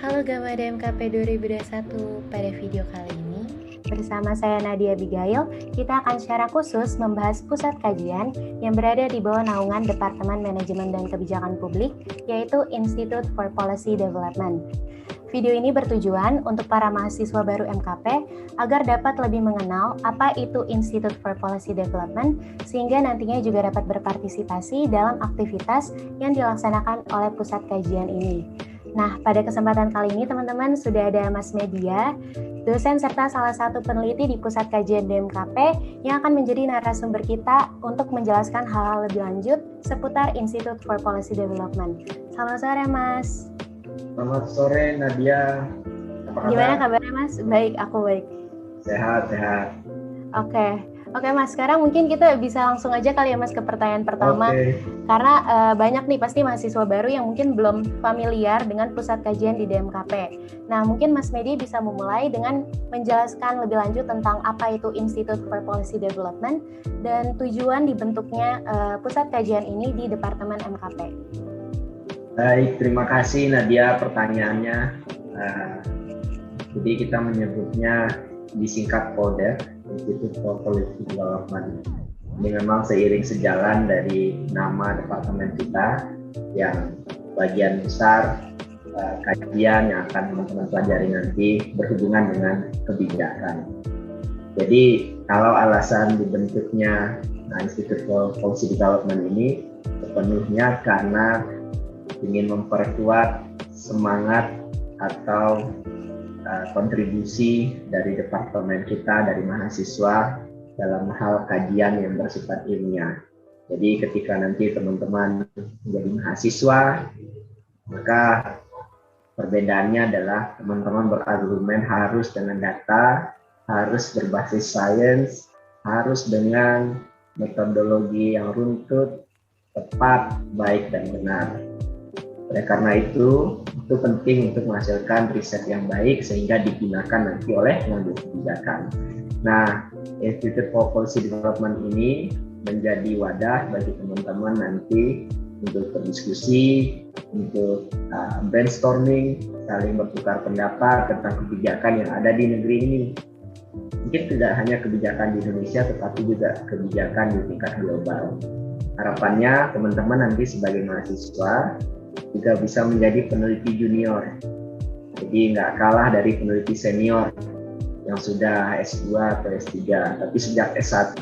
Halo Gamada MKP 2021. Pada video kali ini, bersama saya Nadia Abigail, kita akan secara khusus membahas pusat kajian yang berada di bawah naungan Departemen Manajemen dan Kebijakan Publik, yaitu Institute for Policy Development. Video ini bertujuan untuk para mahasiswa baru MKP agar dapat lebih mengenal apa itu Institute for Policy Development, sehingga nantinya juga dapat berpartisipasi dalam aktivitas yang dilaksanakan oleh pusat kajian ini. Nah, pada kesempatan kali ini teman-teman sudah ada Mas Media, dosen serta salah satu peneliti di Pusat Kajian DMKP yang akan menjadi narasumber kita untuk menjelaskan hal-hal lebih lanjut seputar Institute for Policy Development. Selamat sore, Mas. Selamat sore, Nadia. Apa kabar? Gimana kabarnya, Mas? Baik, aku baik. Sehat. Oke, Mas. Sekarang mungkin kita bisa langsung aja kali ya, Mas, ke pertanyaan pertama. Oke. Karena banyak nih pasti mahasiswa baru yang mungkin belum familiar dengan pusat kajian di DMKP. Nah, mungkin Mas Medi bisa memulai dengan menjelaskan lebih lanjut tentang apa itu Institute for Policy Development dan tujuan dibentuknya pusat kajian ini di Departemen MKP. Baik, terima kasih Nadia pertanyaannya. Jadi kita menyebutnya disingkat PODE, Institute for Policy Development. Ini memang seiring sejalan dari nama departemen kita yang bagian besar kajian yang akan teman-teman pelajari nanti berhubungan dengan kebijakan. Jadi kalau alasan dibentuknya Institute for Policy Development ini sepenuhnya karena ingin memperkuat semangat atau kontribusi dari departemen kita, dari mahasiswa dalam hal kajian yang bersifat ilmiah. Jadi ketika nanti teman-teman menjadi mahasiswa, maka perbedaannya adalah teman-teman berargumen harus dengan data, harus berbasis sains, harus dengan metodologi yang runtut, tepat, baik, dan benar. Oleh karena itu penting untuk menghasilkan riset yang baik sehingga digunakan nanti oleh pengambil kebijakan. Nah, Institute for Policy Development ini menjadi wadah bagi teman-teman nanti untuk berdiskusi, untuk brainstorming, saling bertukar pendapat tentang kebijakan yang ada di negeri ini. Mungkin tidak hanya kebijakan di Indonesia, tetapi juga kebijakan di tingkat global. Harapannya teman-teman nanti sebagai mahasiswa juga bisa menjadi peneliti junior. Jadi nggak kalah dari peneliti senior yang sudah S2 atau S3. Tapi sejak S1,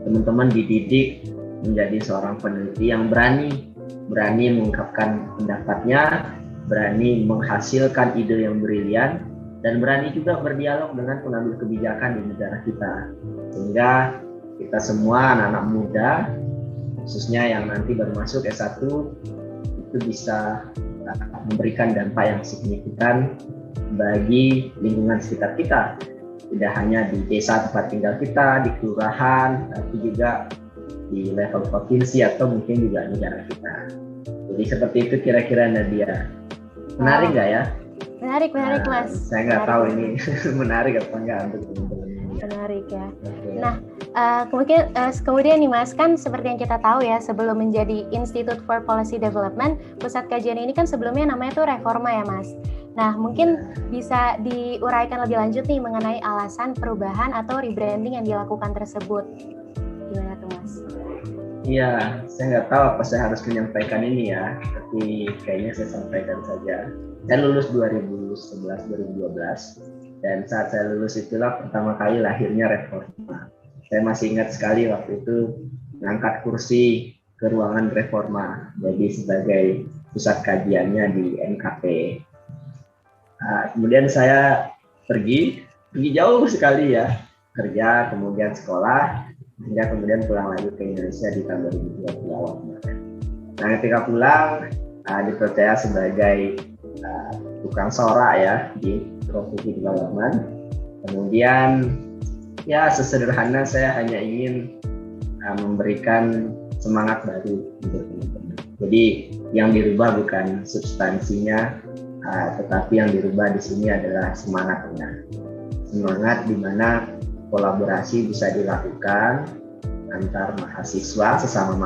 teman-teman dididik menjadi seorang peneliti yang berani mengungkapkan pendapatnya, berani menghasilkan ide yang brilian, dan berani juga berdialog dengan pengambil kebijakan di negara kita. Sehingga kita semua anak-anak muda, khususnya yang nanti baru masuk S1, itu bisa memberikan dampak yang signifikan bagi lingkungan sekitar kita. Tidak hanya di desa tempat tinggal kita, di kelurahan, tapi juga di level provinsi atau mungkin juga negara kita. Jadi seperti itu kira-kira Nadia. Menarik nggak ya? Menarik Mas. Saya nggak tahu ini menarik apa enggak untuk teman-teman. Menarik ya. Okay. Nah, kemudian nih Mas, kan seperti yang kita tahu ya, sebelum menjadi Institute for Policy Development, pusat kajian ini kan sebelumnya namanya tuh Reforma ya Mas. Nah, mungkin bisa diuraikan lebih lanjut nih mengenai alasan perubahan atau rebranding yang dilakukan tersebut. Gimana tuh Mas? Iya, saya nggak tahu apa saya harus menyampaikan ini ya, tapi kayaknya saya sampaikan saja. Saya lulus 2011-2012, dan saat saya lulus itulah pertama kali lahirnya Reforma. Saya masih ingat sekali waktu itu mengangkat kursi ke ruangan Reforma, jadi sebagai pusat kajiannya di MKP. Kemudian saya pergi jauh sekali ya, kerja, kemudian sekolah, hingga kemudian pulang lagi ke Indonesia di tahun 2020 awal kemarin. Nah, ketika pulang dipercaya sebagai tukang sorak ya di Policy Development. Kemudian ya sesederhana saya hanya ingin memberikan semangat baru untuk teman-teman. Jadi yang dirubah bukan substansinya, tetapi yang dirubah di sini adalah semangatnya. Semangat di mana kolaborasi bisa dilakukan antar mahasiswa, sesama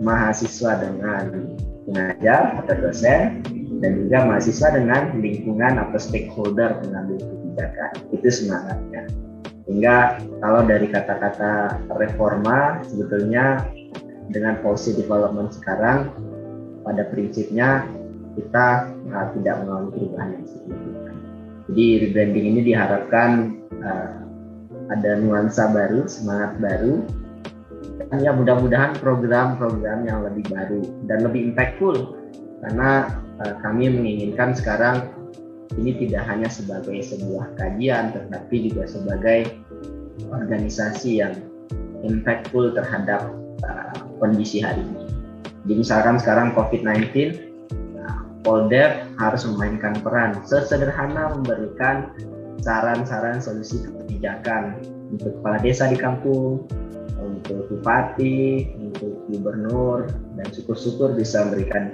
mahasiswa dengan pengajar atau dosen, dan juga mahasiswa dengan lingkungan atau stakeholder pengambil kebijakan. Itu semangatnya. Hingga kalau dari kata-kata reforma, sebetulnya dengan policy development sekarang, pada prinsipnya kita tidak mengalami perubahan yang signifikan. Jadi rebranding ini diharapkan ada nuansa baru, semangat baru, dan ya mudah-mudahan program-program yang lebih baru dan lebih impactful, karena kami menginginkan sekarang ini tidak hanya sebagai sebuah kajian, tetapi juga sebagai organisasi yang impactful terhadap kondisi hari ini. Jadi misalkan sekarang COVID-19, Poldev harus memainkan peran sesederhana memberikan saran-saran solusi kebijakan untuk kepala desa di kampung, untuk bupati, untuk gubernur, dan syukur-syukur bisa memberikan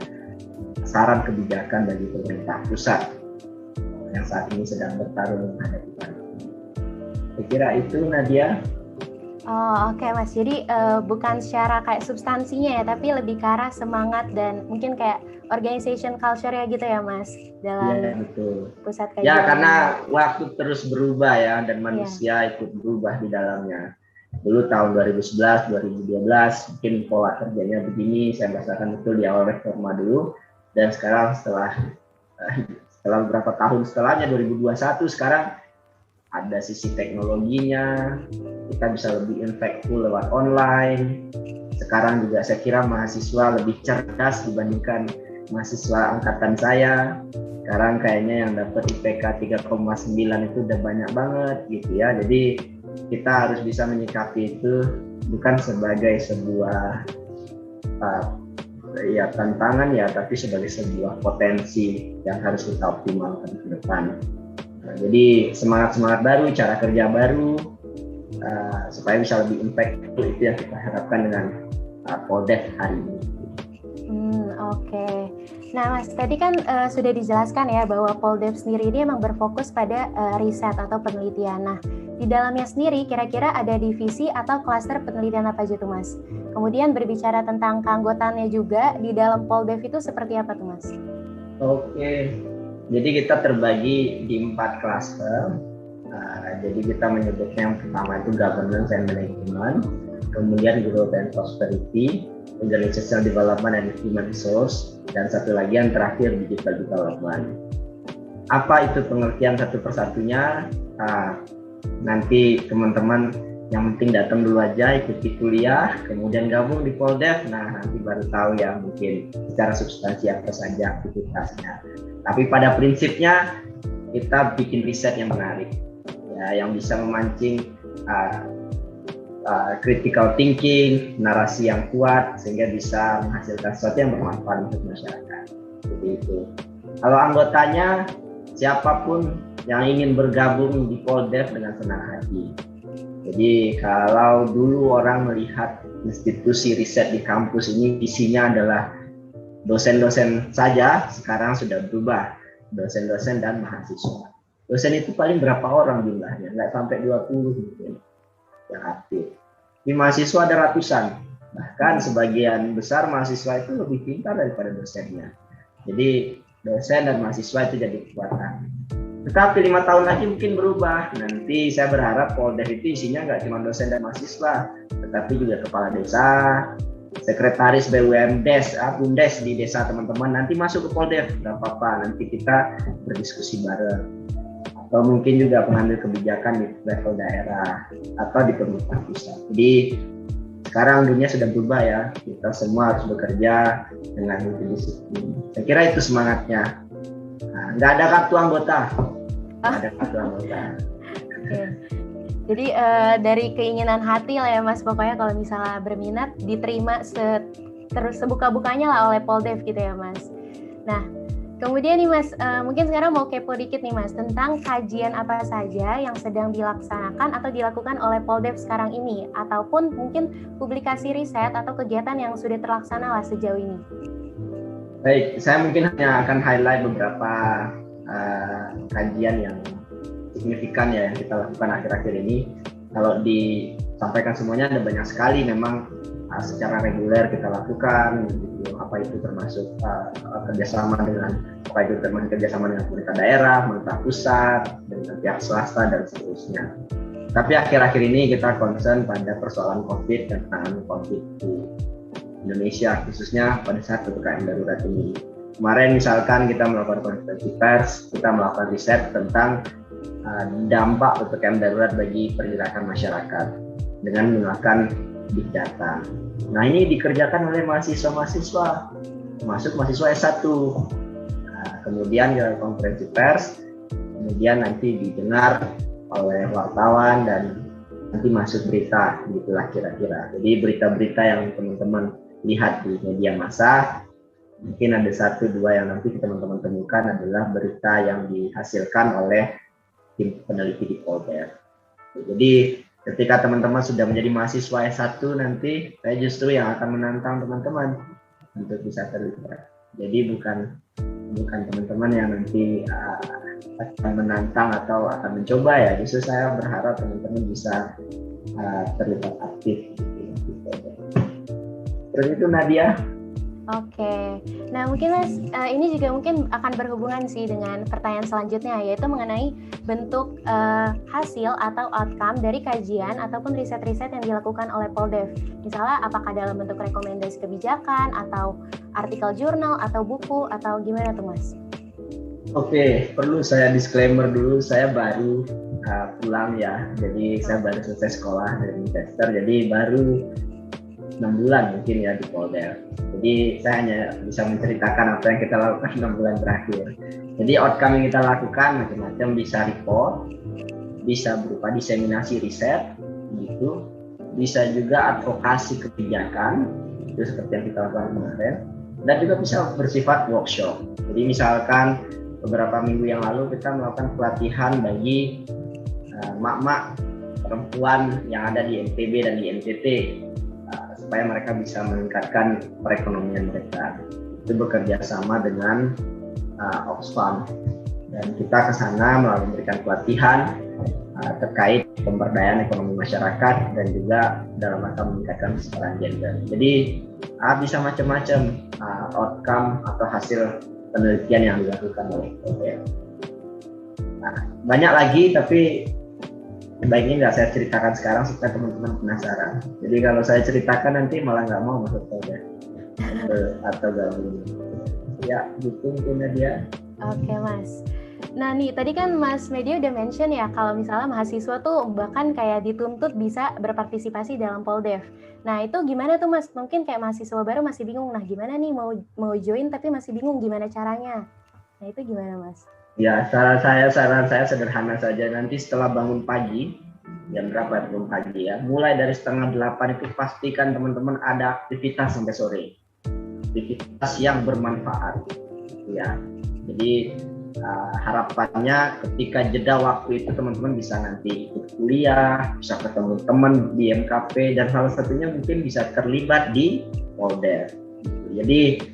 saran kebijakan bagi pemerintah pusat yang saat ini sedang bertarung menghadapi pandemi. Saya kira itu, Nadia. Oh, oke, Mas. Jadi bukan secara kayak substansinya ya, tapi lebih ke arah semangat dan mungkin kayak organization culture ya gitu ya, Mas, dalam betul. pusat kajian. Ya, karena waktu terus berubah ya, dan manusia ikut berubah di dalamnya. Dulu tahun 2011, 2012 mungkin pola kerjanya begini, saya merasakan betul di awal reforma dulu, dan sekarang setelah beberapa tahun setelahnya 2021, sekarang ada sisi teknologinya, kita bisa lebih impactful lewat online. Sekarang juga saya kira mahasiswa lebih cerdas dibandingkan mahasiswa angkatan saya. Sekarang kayaknya yang dapat IPK 3,9 itu udah banyak banget gitu ya. Jadi kita harus bisa menyikapi itu bukan sebagai sebuah tantangan ya, tapi sebagai sebuah potensi yang harus kita optimalkan ke depan. Jadi semangat baru, cara kerja baru, supaya bisa lebih impactful, itu yang kita harapkan dengan Poldev hari ini. Oke. Nah, Mas, tadi kan sudah dijelaskan ya bahwa Poldev sendiri ini memang berfokus pada riset atau penelitian. Nah, di dalamnya sendiri kira-kira ada divisi atau klaster penelitian apa aja tuh, Mas? Kemudian berbicara tentang keanggotaannya juga di dalam Poldev itu seperti apa tuh, Mas? Oke. Jadi kita terbagi di 4 klaster. Jadi kita menyebutnya yang pertama itu governance and management, kemudian growth and prosperity, organizational development and human resource, dan satu lagi yang terakhir digital development. Apa itu pengertian satu persatunya? Nanti teman-teman yang penting datang dulu aja, ikuti kuliah, kemudian gabung di Poldev. Nah, nanti baru tahu ya mungkin secara substansi apa saja aktivitasnya. Tapi pada prinsipnya kita bikin riset yang menarik, ya, yang bisa memancing critical thinking, narasi yang kuat sehingga bisa menghasilkan sesuatu yang bermanfaat untuk masyarakat. Seperti itu. Kalau anggotanya siapapun yang ingin bergabung di Poldev dengan senang hati. Jadi kalau dulu orang melihat institusi riset di kampus ini isinya adalah dosen-dosen saja, sekarang sudah berubah, dosen-dosen dan mahasiswa. Dosen itu paling berapa orang jumlahnya? Nggak sampai 20 mungkin yang aktif. Di mahasiswa ada ratusan, bahkan sebagian besar mahasiswa itu lebih pintar daripada dosennya. Jadi dosen dan mahasiswa itu jadi kekuatan. Tetapi 5 tahun lagi mungkin berubah. Nanti saya berharap Poldev itu isinya nggak cuma dosen dan mahasiswa, tetapi juga kepala desa, sekretaris BUMDes, BUMDes di desa teman-teman nanti masuk ke Poldev, nggak apa-apa, nanti kita berdiskusi bareng. Atau mungkin juga pengambil kebijakan di level daerah atau di pemerintah pusat. Jadi sekarang dunia sudah berubah ya, kita semua harus bekerja dengan multidisiplin. Saya kira itu semangatnya. Nggak ada kartu anggota. Ada kartu anggota. Okay. Jadi dari keinginan hati lah ya Mas, pokoknya kalau misalnya berminat diterima terus sebuka-bukanya lah oleh Poldev gitu ya Mas. Nah, kemudian nih Mas, mungkin sekarang mau kepo dikit nih Mas tentang kajian apa saja yang sedang dilaksanakan atau dilakukan oleh Poldev sekarang ini, ataupun mungkin publikasi riset atau kegiatan yang sudah terlaksana lah sejauh ini. Baik, saya mungkin hanya akan highlight beberapa kajian yang signifikan ya yang kita lakukan akhir-akhir ini. Kalau disampaikan semuanya ada banyak sekali memang secara reguler kita lakukan gitu. apa itu termasuk kerjasama dengan pemerintah daerah, pemerintah pusat, dengan pihak swasta dan seterusnya. Tapi akhir-akhir ini kita concern pada persoalan COVID dan penanganan COVID di Indonesia, khususnya pada saat PPKM darurat ini. Kemarin misalkan kita melakukan konferensi pers, kita melakukan riset tentang dampak PPKM darurat bagi pergerakan masyarakat dengan menggunakan big data. Nah, ini dikerjakan oleh mahasiswa-mahasiswa, termasuk mahasiswa S1. Kemudian dalam konferensi pers, kemudian nanti didengar oleh wartawan dan nanti masuk berita, gitulah kira-kira. Jadi berita-berita yang teman-teman lihat di media massa, mungkin ada 1-2 yang nanti teman-teman temukan adalah berita yang dihasilkan oleh tim peneliti di Polder. Jadi ketika teman-teman sudah menjadi mahasiswa S1 nanti, saya justru yang akan menantang teman-teman untuk bisa terlibat. Jadi bukan teman-teman yang nanti akan menantang atau akan mencoba ya. Justru saya berharap teman-teman bisa terlibat aktif. Terus itu Nadia. Oke, nah mungkin Mas, ini juga mungkin akan berhubungan sih dengan pertanyaan selanjutnya, yaitu mengenai bentuk hasil atau outcome dari kajian ataupun riset-riset yang dilakukan oleh Poldev. Misalnya apakah dalam bentuk rekomendasi kebijakan, atau artikel jurnal, atau buku, atau gimana tuh Mas? Oke, perlu saya disclaimer dulu, saya baru pulang ya, jadi saya baru selesai sekolah dari Manchester, jadi baru 6 bulan mungkin ya di Polder. Jadi saya hanya bisa menceritakan apa yang kita lakukan 6 bulan terakhir. Jadi outcome yang kita lakukan macam-macam, bisa report, bisa berupa diseminasi riset, gitu, bisa juga advokasi kebijakan, itu seperti yang kita lakukan kemarin, dan juga bisa bersifat workshop. Jadi misalkan beberapa minggu yang lalu kita melakukan pelatihan bagi mak-mak perempuan yang ada di NTB dan di NTT, supaya mereka bisa meningkatkan perekonomian mereka. Itu bekerja sama dengan Oxfam, dan kita ke sana memberikan pelatihan terkait pemberdayaan ekonomi masyarakat dan juga dalam rangka meningkatkan kesetaraan gender. Jadi bisa macam-macam outcome atau hasil penelitian yang dilakukan oleh OPM. Nah, banyak lagi tapi baiknya nggak saya ceritakan sekarang supaya teman-teman penasaran. Jadi kalau saya ceritakan nanti malah nggak mau masuk Polder atau gabung. Ya, gitu mungkin dia. Oke Mas. Nah nih, tadi kan Mas Media udah mention ya kalau misalnya mahasiswa tuh bahkan kayak dituntut bisa berpartisipasi dalam Poldev. Nah itu gimana tuh Mas? Mungkin kayak mahasiswa baru masih bingung, nah gimana nih mau join tapi masih bingung gimana caranya. Nah itu gimana Mas? Ya, saran saya sederhana saja. Nanti setelah bangun pagi, jam berapa bangun pagi ya, mulai dari 7:30 itu pastikan teman-teman ada aktivitas sampai sore. Aktivitas yang bermanfaat. Ya, jadi harapannya ketika jeda waktu itu teman-teman bisa nanti ikut kuliah, bisa ketemu teman di MKP, dan salah satunya mungkin bisa terlibat di Polder. Jadi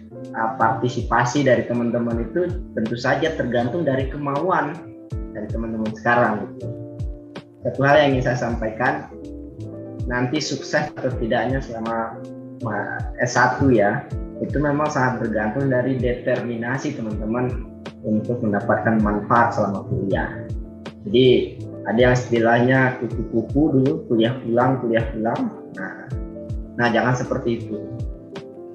partisipasi dari teman-teman itu tentu saja tergantung dari kemauan dari teman-teman sekarang gitu. Satu hal yang ingin saya sampaikan, nanti sukses atau tidaknya selama S1 ya, itu memang sangat bergantung dari determinasi teman-teman untuk mendapatkan manfaat selama kuliah. Jadi ada yang istilahnya kupu-kupu dulu, kuliah pulang. Nah jangan seperti itu.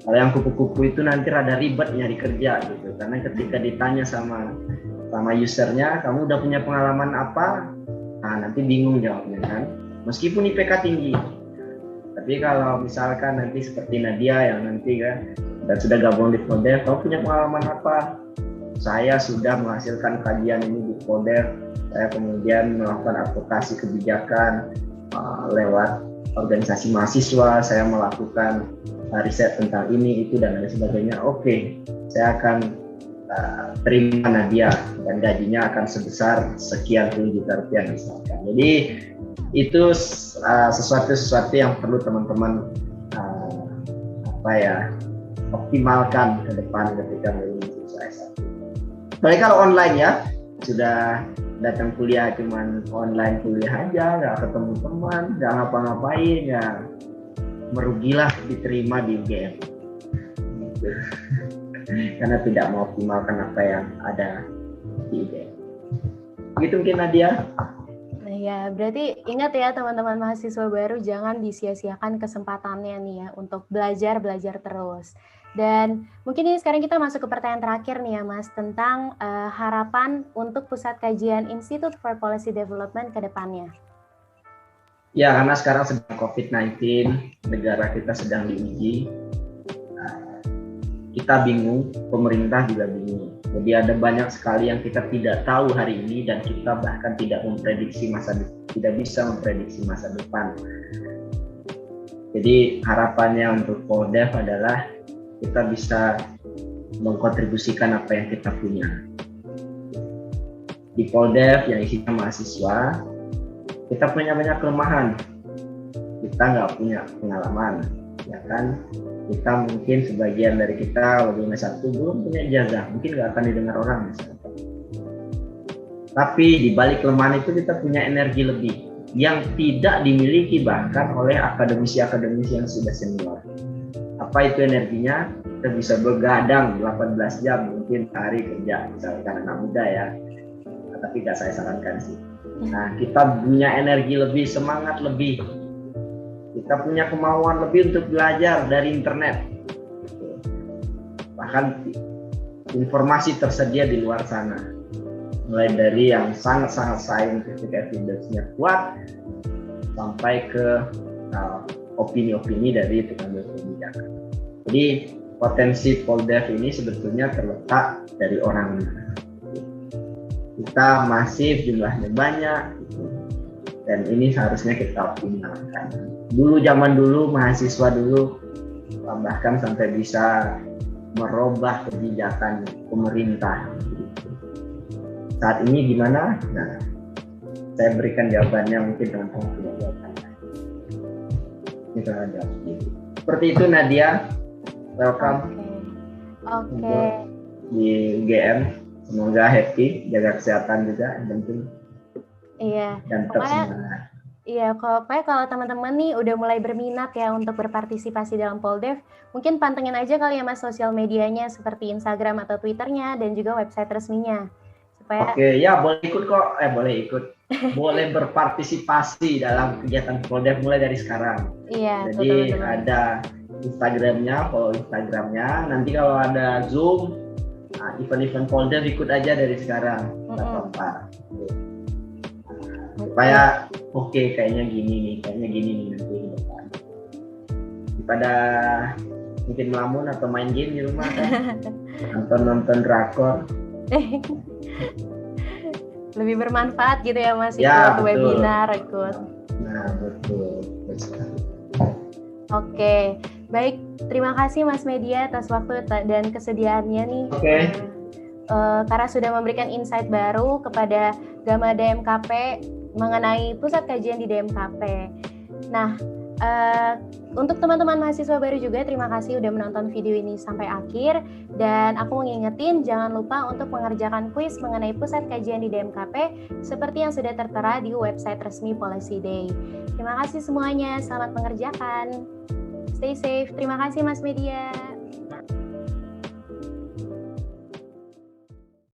Kalau yang kupu-kupu itu nanti rada ribet nyari kerja gitu, karena ketika ditanya sama usernya, kamu udah punya pengalaman apa? Nah nanti bingung jawabnya kan, meskipun IPK tinggi. Tapi kalau misalkan nanti seperti Nadia yang nanti kan dan sudah gabung di Polder, kamu punya pengalaman apa? Saya sudah menghasilkan kajian ini di Polder, saya kemudian melakukan advokasi kebijakan lewat organisasi mahasiswa, saya melakukan riset tentang ini, itu, dan lain sebagainya. Oke, saya akan terima Nadia dan gajinya akan sebesar sekian puluh juta rupiah misalkan. Jadi itu sesuatu yang perlu teman-teman optimalkan ke depan ketika menjadi mahasiswa S1. Tapi kalau online ya, sudah datang kuliah cuman online kuliah aja, nggak ketemu teman, nggak ngapa-ngapain ya, merugilah diterima di UGM. gitu. Karena tidak mengoptimalkan apa yang ada di IDM. Begitu mungkin Nadia. Nah ya, berarti ingat ya teman-teman mahasiswa baru, jangan disia-siakan kesempatannya nih ya untuk belajar terus. Dan mungkin ini sekarang kita masuk ke pertanyaan terakhir nih ya Mas, tentang harapan untuk Pusat Kajian Institute for Policy Development ke depannya. Ya, karena sekarang sedang COVID-19, negara kita sedang diuji. Kita bingung, pemerintah juga bingung. Jadi ada banyak sekali yang kita tidak tahu hari ini dan kita bahkan tidak bisa memprediksi masa depan. Jadi harapannya untuk Poldev adalah kita bisa mengkontribusikan apa yang kita punya. Di Poldev yang isinya mahasiswa, kita punya banyak kelemahan. Kita nggak punya pengalaman, ya kan? Kita mungkin sebagian dari kita lulusan S1 belum punya ijazah, mungkin nggak akan didengar orang misalnya. Tapi di balik kelemahan itu kita punya energi lebih yang tidak dimiliki bahkan oleh akademisi-akademisi yang sudah senior. Apa itu energinya? Kita bisa begadang 18 jam mungkin hari kerja, misalkan anak muda ya. Tapi nggak saya sarankan sih. Nah, kita punya energi lebih, semangat lebih. Kita punya kemauan lebih untuk belajar dari internet. Bahkan informasi tersedia di luar sana. Mulai dari yang sangat-sangat scientific evidence-nya kuat sampai ke opini-opini dari pengambil kebijakan. Jadi potensi Poldev ini sebetulnya terletak dari orangnya. Kita masif, jumlahnya banyak, dan ini seharusnya kita optimalkan. Zaman dulu mahasiswa dulu bahkan sampai bisa merubah kebijakan pemerintah. Saat ini gimana? Nah, saya berikan jawabannya, mungkin teman-teman punya jawabannya. Ini saya jawab sendiri. Seperti itu Nadia, welcome. Oke. Di UGM, semoga happy, jaga kesehatan juga yang penting. Iya. Dan tetap semangat. Iya, kalau teman-teman nih udah mulai berminat ya untuk berpartisipasi dalam Poldev, mungkin pantengin aja kali ya Mas sosial medianya seperti Instagram atau Twitternya dan juga website resminya. Oke, ya boleh ikut kok, boleh berpartisipasi dalam kegiatan Poldev mulai dari sekarang. Iya. Jadi betul. Ada Instagramnya, follow Instagramnya. Nanti kalau ada Zoom, event-event Poldev ikut aja dari sekarang, nggak apa-apa. Supaya kayaknya gini nih nanti ke depan. Daripada mungkin melamun atau main game di rumah kan, nonton drakor. Lebih bermanfaat gitu ya Mas, ya, ikut webinar, ikut. Nah, betul. Oke, baik. Terima kasih Mas Media atas waktu dan kesediaannya nih. Oke. Karena sudah memberikan insight baru kepada Gama DMKP mengenai pusat kajian di DMKP. Nah, untuk teman-teman mahasiswa baru juga terima kasih udah menonton video ini sampai akhir, dan aku mau ngingetin jangan lupa untuk mengerjakan kuis mengenai pusat kajian di DMKP seperti yang sudah tertera di website resmi Policy Day. Terima kasih semuanya, selamat mengerjakan. Stay safe. Terima kasih Mas Media.